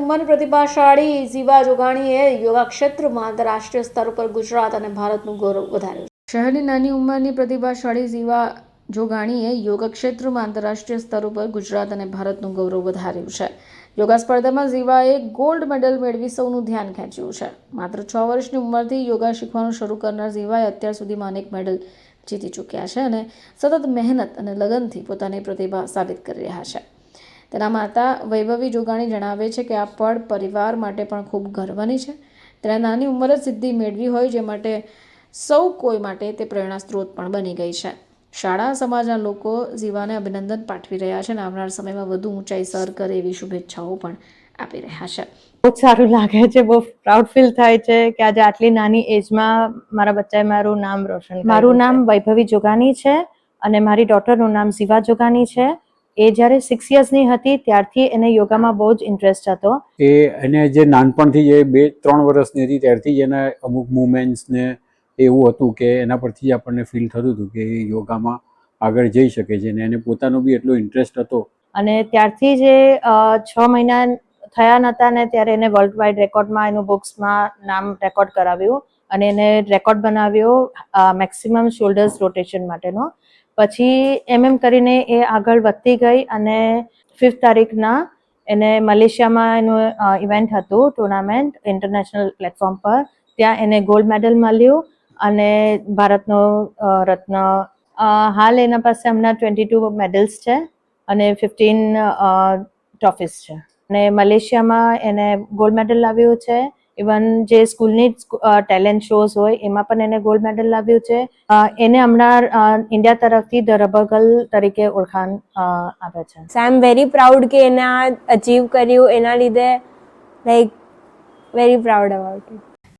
ઉંમરની પ્રતિભાશાળી ઝીવા જોગાણીએ યોગા ક્ષેત્રમાં આંતરરાષ્ટ્રીય સ્તર પર ગુજરાત અને ભારતનું ગૌરવ વધાર્યું છે। શહેરની નાની ઉંમરની પ્રતિભાશાળી ઝીવા જોગાણીએ યોગા ક્ષેત્રમાં આંતરરાષ્ટ્રીય સ્તર પર ગુજરાત અને ભારતનું ગૌરવ વધાર્યું છે। યોગા સ્પર્ધામાં ઝીવાએ ગોલ્ડ મેડલ મેળવી સૌનું ધ્યાન ખેંચ્યું છે। માત્ર 6 વર્ષની ઉંમરથી યોગા શીખવાનું શરૂ કરનાર ઝીવાએ અત્યાર સુધીમાં અનેક મેડલ જીતી ચૂક્યા છે અને સતત મહેનત અને લગનથી પોતાની પ્રતિભા સાબિત કરી રહ્યા છે। તેના માતા વૈભવી જોગાણી જણાવે છે કે આ પળ પરિવાર માટે પણ ખૂબ ગર્વની છે। તેના નાની ઉંમરે સિદ્ધિ મેળવી હોય જે માટે સૌ કોઈ માટે તે પ્રેરણા સ્ત્રોત પણ બની ગઈ છે। શાળા સમાજના લોકો ઝીવાને અભિનંદન પાઠવી રહ્યા છે અને આવનાર સમયમાં વધુ ઊંચાઈ સર કરે એવી શુભેચ્છાઓ પણ આપી રહ્યા છે। બહુ સારું લાગે છે, બહુ પ્રાઉડ ફીલ થાય છે કે આજે આટલી નાની એજમાં મારા બચ્ચાએ મારું નામ રોશન કર્યું। મારું નામ વૈભવી જોગાણી છે અને મારી ડોટરનું નામ ઝીવા જોગાણી છે। એ જ્યારે 6 યર્સની હતી ત્યારથી એને યોગામાં બહુ જ ઇન્ટરેસ્ટ હતો। એને જે નાનપણથી જે 2-3 વર્ષની હતી ત્યારથી જ એના અમુક મુવમેન્ટ્સ ને એવું હતું કે એના પરથી આપણને ફીલ થતું હતું કે એ યોગામાં આગળ જઈ શકે છે અને એને પોતાનો બી એટલો ઇન્ટરેસ્ટ હતો। અને ત્યારથી જે 6 મહિના થયા નહોતા ને ત્યારે એને વર્લ્ડ વાઇડ રેકોર્ડમાં એનું બુક્સમાં નામ રેકોર્ડ કરાવ્યું અને એને રેકોર્ડ બનાવ્યો મેક્સિમમ શોલ્ડર્સ રોટેશન માટેનો। પછી એમ કરીને એ આગળ વધતી ગઈ અને 5 તારીખના એને મલેશિયામાં એનું ઇવેન્ટ હતું, ટુર્નામેન્ટ ઇન્ટરનેશનલ પ્લેટફોર્મ પર। ત્યાં એને ગોલ્ડ મેડલ મળ્યું અને ભારતનો રત્ન। હાલ એના પાસે હમણાં 22 મેડલ્સ છે અને 15 ટ્રોફીસ છે અને મલેશિયામાં એને ગોલ્ડ મેડલ લાવ્યું છે। ઇવન જે સ્કૂલની ટેલેન્ટ શોઝ હોય એમાં પણ એને ગોલ્ડ મેડલ લાવ્યું છે। એને હમણાં ઇન્ડિયા તરફથી ધ રબર ગર્લ તરીકે ઓળખાણ આપે છે। સો આઈ એમ વેરી પ્રાઉડ કે એને આ અચીવ કર્યું, એના લીધે like very proud about it.